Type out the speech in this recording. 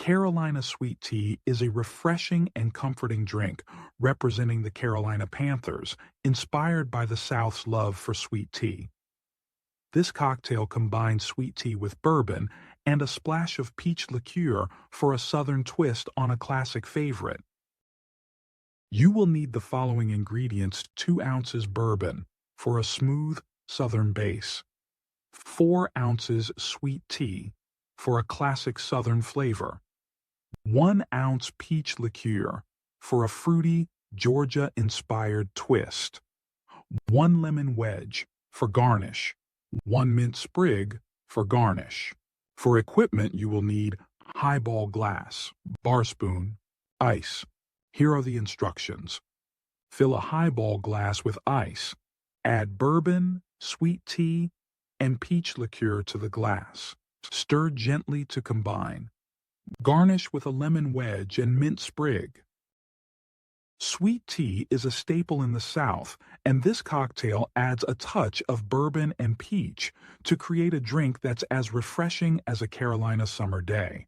Carolina sweet tea is a refreshing and comforting drink representing the Carolina Panthers, inspired by the South's love for sweet tea. This cocktail combines sweet tea with bourbon and a splash of peach liqueur for a Southern twist on a classic favorite. You will need the following ingredients: 2 ounces bourbon for a smooth Southern base, 4 ounces sweet tea for a classic Southern flavor, 1 ounce peach liqueur for a fruity, Georgia-inspired twist, 1 lemon wedge for garnish, 1 mint sprig for garnish. For equipment, you will need highball glass, bar spoon, ice. Here are the instructions. Fill a highball glass with ice. Add bourbon, sweet tea, and peach liqueur to the glass. Stir gently to combine. Garnish with a lemon wedge and mint sprig. Sweet tea is a staple in the South, and this cocktail adds a touch of bourbon and peach to create a drink that's as refreshing as a Carolina summer day.